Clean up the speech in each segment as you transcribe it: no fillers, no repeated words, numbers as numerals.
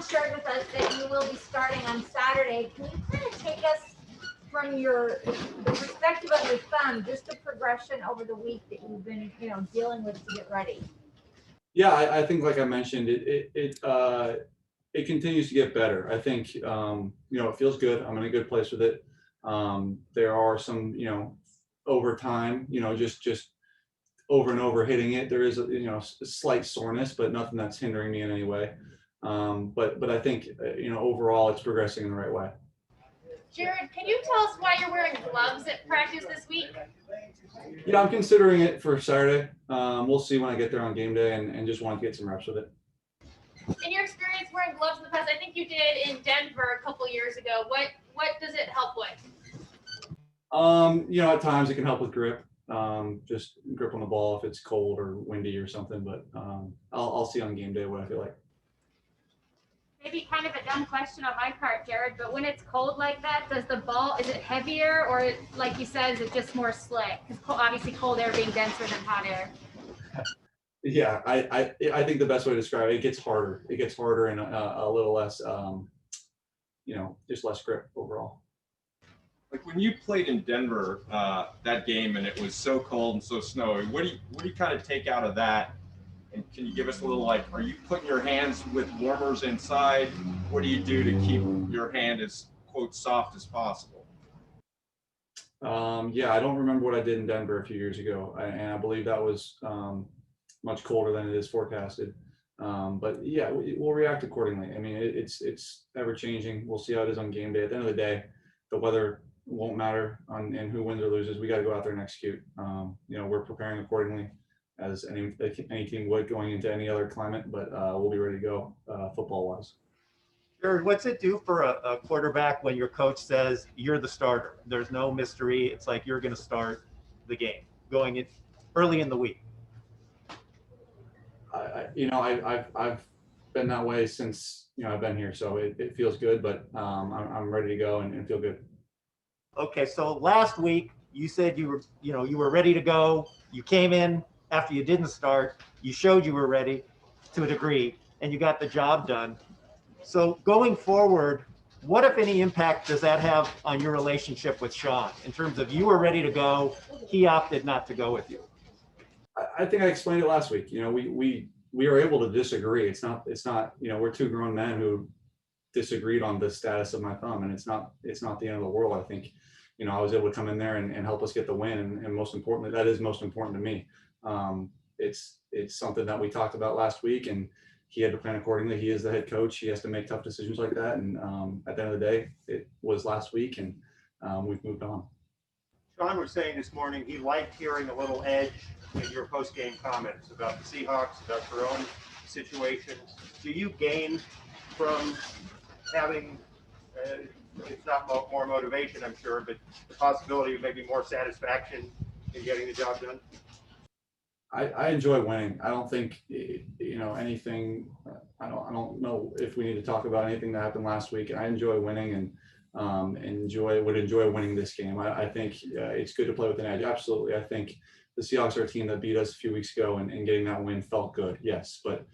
shared with us that you will be starting on Saturday. Can you kind of take us from the perspective of your thumb, just the progression over the week that you've been, dealing with to get ready? Yeah, I think like I mentioned, it continues to get better. I think it feels good. I'm in a good place with it. There are some over time, just over and over hitting it. There is a slight soreness, but nothing that's hindering me in any way. But I think overall it's progressing in the right way. Jared, can you tell us why you're wearing gloves at practice this week? Yeah, I'm considering it for Saturday. We'll see when I get there on game day, and just want to get some reps with it. In your experience wearing gloves in the past, I think you did in Denver a couple years ago. What does it help with? At times it can help with grip. Just grip on the ball if it's cold or windy or something. But I'll see on game day what I feel like. Maybe kind of a dumb question on my part, Jared, but when it's cold like that, is it heavier, or like you said, is it just more slick? Because obviously cold air being denser than hot air. Yeah, I think the best way to describe it gets harder. It gets harder and a little less, just less grip overall. Like when you played in Denver that game and it was so cold and so snowy, what do you kind of take out of that? And can you give us a little, are you putting your hands with warmers inside? What do you do to keep your hand as, quote, soft as possible? Yeah, I don't remember what I did in Denver a few years ago. And I believe that was much colder than it is forecasted. But yeah, we'll react accordingly. I mean, it's ever changing. We'll see how it is on game day. At the end of the day, the weather won't matter and who wins or loses. We got to go out there and execute. We're preparing accordingly, as any team would going into any other climate, but we'll be ready to go football-wise. Jared, what's it do for a quarterback when your coach says you're the starter? There's no mystery. It's like you're going to start the game going in early in the week. I've been that way since I've been here, so it feels good. But I'm ready to go and feel good. Okay, so last week you said you were ready to go. You came in after you didn't start. You showed you were ready to a degree, and you got the job done. So going forward, what, if any, impact does that have on your relationship with Sean in terms of you were ready to go, he opted not to go with you? I think I explained it last week. We are able to disagree. It's not we're two grown men who disagreed on the status of my thumb, and it's not the end of the world. I think I was able to come in there and help us get the win, and most importantly, that is most important to me. It's something that we talked about last week, and he had to plan accordingly. He is the head coach. He has to make tough decisions like that. And at the end of the day, it was last week, and we've moved on. Sean was saying this morning he liked hearing a little edge in your post-game comments about the Seahawks, about your own situations. Do you gain from having, it's not more motivation, I'm sure, but the possibility of maybe more satisfaction in getting the job done? I enjoy winning. I don't think anything. I don't know if we need to talk about anything that happened last week. I enjoy winning and would enjoy winning this game. I think it's good to play with an edge. Absolutely. I think the Seahawks are a team that beat us a few weeks ago, and getting that win felt good. Yes, but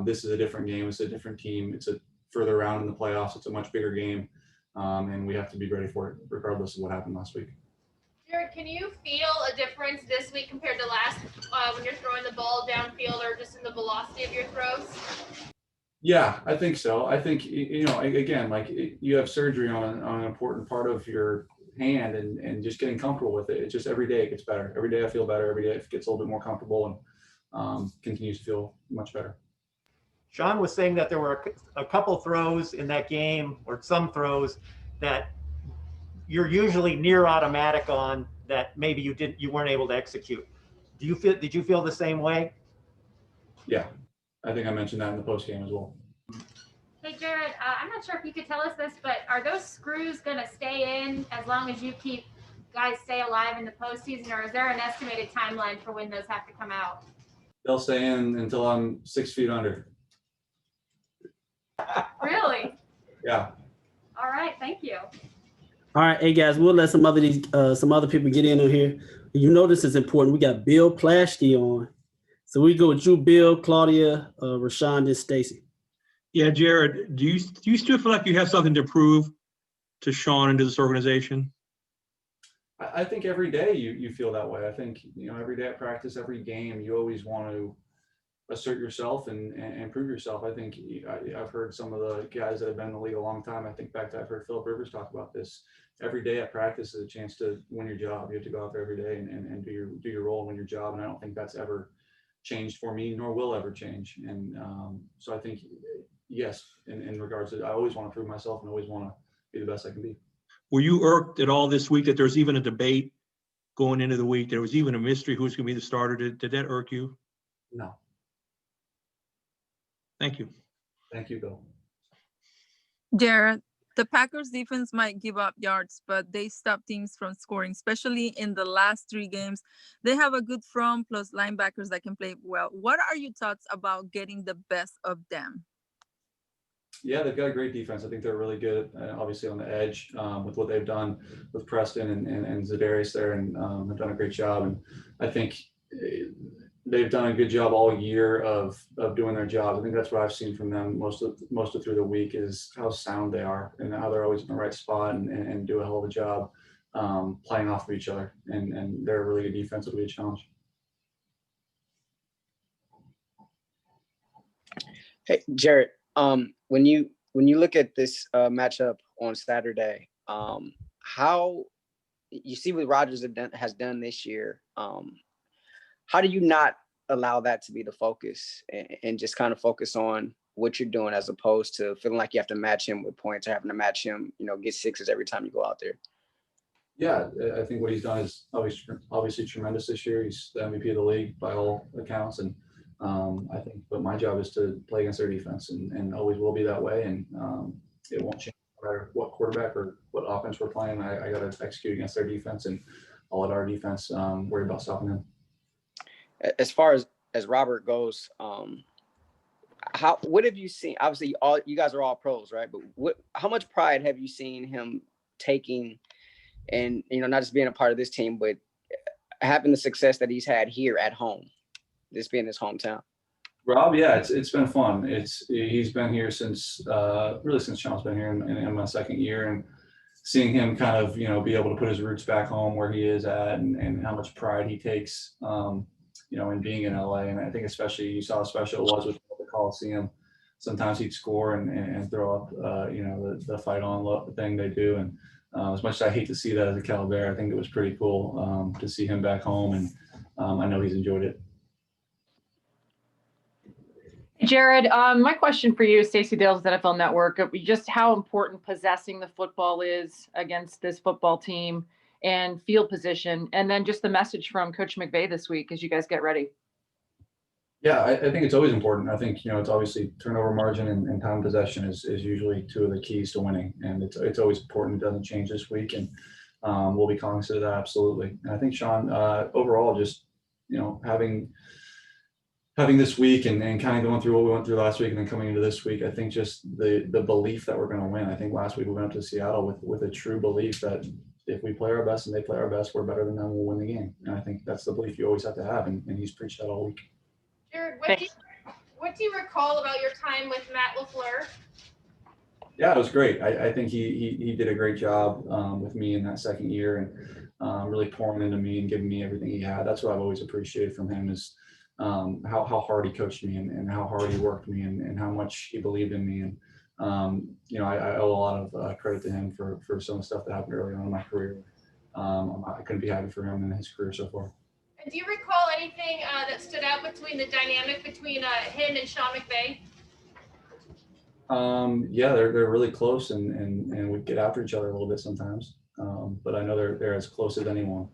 this is a different game. It's a different team. It's a further round in the playoffs. It's a much bigger game, and we have to be ready for it, regardless of what happened last week. Jared, can you feel a difference this week compared to last when you're throwing the ball downfield or just in the velocity of your throws? Yeah, I think so. I think, again, you have surgery on an important part of your hand, and just getting comfortable with it. It's just every day it gets better. Every day I feel better. Every day it gets a little bit more comfortable and continues to feel much better. Sean was saying that there were a couple throws in that game, or some throws, that you're usually near automatic on, that maybe you weren't able to execute. Did you feel the same way? Yeah, I think I mentioned that in the post game as well. Hey Jared, I'm not sure if you could tell us this, but are those screws going to stay in as long as you keep guys stay alive in the postseason, or is there an estimated timeline for when those have to come out? They'll stay in until I'm 6 feet under. Really? Yeah. All right, thank you. All right, hey guys, we'll let some other people get in on here. You know this is important. We got Bill Plaschke on, so we go with you, Bill, Claudia, Rashawn, and Stacy. Yeah, Jared, do you still feel like you have something to prove to Sean and to this organization? I think every day you feel that way. I think, every day at practice, every game, you always want to assert yourself and prove yourself. I think I've heard some of the guys that have been in the league a long time. I think back to, I've heard Philip Rivers talk about this. Every day at practice is a chance to win your job. You have to go out there every day and do your role and win your job. And I don't think that's ever changed for me, nor will ever change. And so I think, yes, in regards to, I always want to prove myself and always want to be the best I can be. Were you irked at all this week that there's even a debate going into the week? There was even a mystery who's going to be the starter. Did that irk you? No. Thank you. Thank you, Bill. Jared, the Packers defense might give up yards, but they stop teams from scoring, especially in the last 3 games. They have a good front plus linebackers that can play well. What are your thoughts about getting the best of them? Yeah, they've got a great defense. I think they're really good, obviously on the edge with what they've done with Preston and Za'Darius there, and have done a great job. And I think they've done a good job all year of doing their job. I think that's what I've seen from them most of through the week is how sound they are and how they're always in the right spot and do a hell of a job playing off of each other. And they're a really good defense. It'll be a challenge. Hey, Jared. When you look at this matchup on Saturday, how you see what Rodgers has done this year, how do you not allow that to be the focus and just kind of focus on what you're doing as opposed to feeling like you have to match him with points or having to match him, get 6s every time you go out there? Yeah, I think what he's done is obviously tremendous this year. He's the MVP of the league by all accounts, and I think, but my job is to play against their defense, and always will be that way. And it won't change no matter what quarterback or what offense we're playing. I got to execute against their defense, and I'll let our defense worry about stopping them. As far as Robert goes, what have you seen? Obviously, you guys are all pros, right? But how much pride have you seen him taking, and not just being a part of this team, but having the success that he's had here at home? This being his hometown. Rob, yeah, it's been fun. He's been here since since Sean's been here in my 2nd year, and seeing him kind of be able to put his roots back home where he is at, and how much pride he takes in being in LA. And I think especially you saw how special it was with the Coliseum. Sometimes he'd score and throw up the fight on thing they do. And as much as I hate to see that as a Cal Bear, I think it was pretty cool to see him back home, and I know he's enjoyed it. Jared, my question for you, Stacey Dales, NFL Network, just how important possessing the football is against this football team and field position, and then just the message from Coach McVay this week as you guys get ready. Yeah, I think it's always important. I think, it's obviously turnover margin and time possession is usually 2 of the keys to winning. And it's always important. It doesn't change this week. And we'll be cognizant of that, absolutely. And I think, Sean, overall, just, having this week and kind of going through what we went through last week and then coming into this week, I think just the belief that we're going to win. I think last week we went up to Seattle with a true belief that if we play our best and they play our best, we're better than them, we'll win the game. And I think that's the belief you always have to have, and he's preached that all week. Jared, what do you recall about your time with Matt LaFleur? Yeah, it was great. I think he did a great job with me in that 2nd year, and really pouring into me and giving me everything he had. That's what I've always appreciated from him is how hard he coached me and how hard he worked me and how much he believed in me. And, I owe a lot of credit to him for some of the stuff that happened early on in my career. I couldn't be happy for him in his career so far. And do you recall anything that stood out between the dynamic between him and Sean McVay? Yeah, they're really close and we get after each other a little bit sometimes. But I know they're as close as anyone.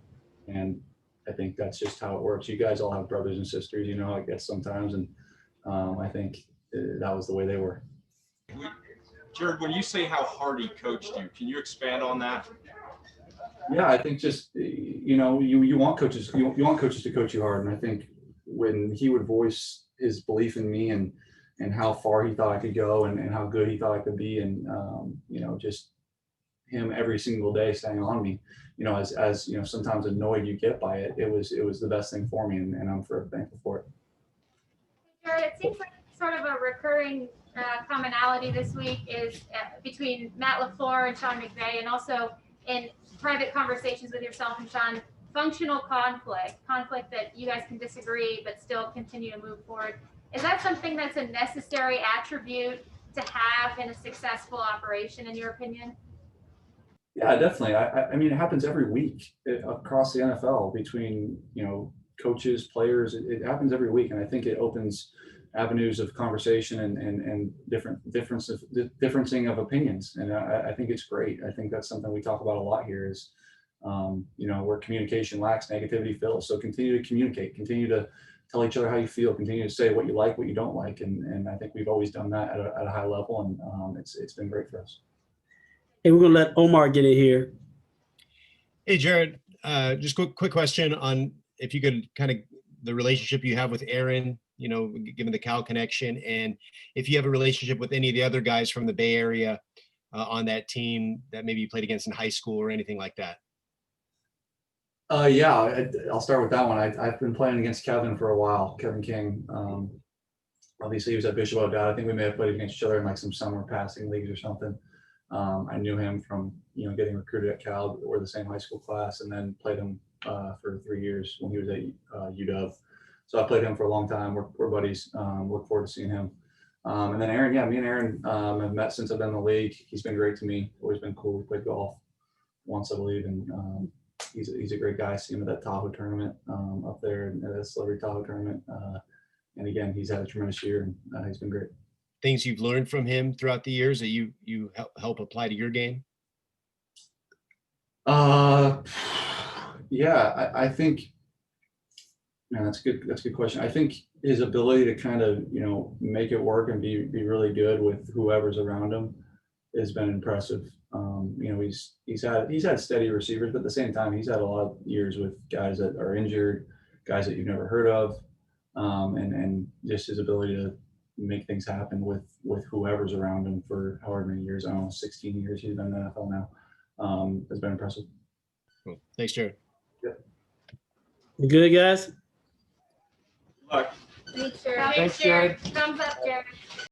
And I think that's just how it works. You guys all have brothers and sisters, how it gets sometimes. And I think that was the way they were. Jared, when you say how hard he coached you, can you expand on that? Yeah, I think just, you want coaches, you want coaches to coach you hard. And I think when he would voice his belief in me and how far he thought I could go and how good he thought I could be, and, just him every single day staying on me, as sometimes annoyed you get by it, it was the best thing for me, and I'm forever thankful for it. Jared, it seems like sort of a recurring commonality this week is between Matt LaFleur and Sean McVay, and also in private conversations with yourself and Sean, functional conflict that you guys can disagree but still continue to move forward. Is that something that's a necessary attribute to have in a successful operation, in your opinion? Yeah, definitely. I mean, it happens every week across the NFL between, coaches, players. It happens every week. And I think it opens avenues of conversation and differencing of opinions. And I think it's great. I think that's something we talk about a lot here is, where communication lacks, negativity fills. So continue to communicate, continue to tell each other how you feel, continue to say what you like, what you don't like. And I think we've always done that at a high level. And it's been great for us. Hey, we're gonna let Omar get in here. Hey, Jared, just quick question on if you could kind of the relationship you have with Aaron, given the Cal connection, and if you have a relationship with any of the other guys from the Bay Area on that team that maybe you played against in high school or anything like that. Yeah, I'll start with that one. I've been playing against Kevin for a while, Kevin King. Obviously, he was at Bishop O'Dowd. I think we may have played against each other in like some summer passing leagues or something. I knew him from, getting recruited at Cal. We're the same high school class, and then played him for 3 years when he was at UW. So I played him for a long time. We're buddies. Look forward to seeing him. And then Aaron, me and Aaron have met since I've been in the league. He's been great to me. Always been cool. We played golf once, I believe, and he's a great guy. See him at that Tahoe tournament up there, at the Celebrity Tahoe tournament. And again, he's had a tremendous year, and he's been great. Things you've learned from him throughout the years that you help apply to your game? Yeah, I think, man, that's a good question. I think his ability to kind of, make it work and be really good with whoever's around him has been impressive. He's had steady receivers, but at the same time, he's had a lot of years with guys that are injured, guys that you've never heard of, and just his ability to make things happen with whoever's around him for however many years. I don't know, 16 years he's been in the NFL now. Has been impressive. Cool. Thanks, Jared. Yep. You good, guys? Look. Thanks, Jared. Thanks, Jared. Thumbs up, Jared.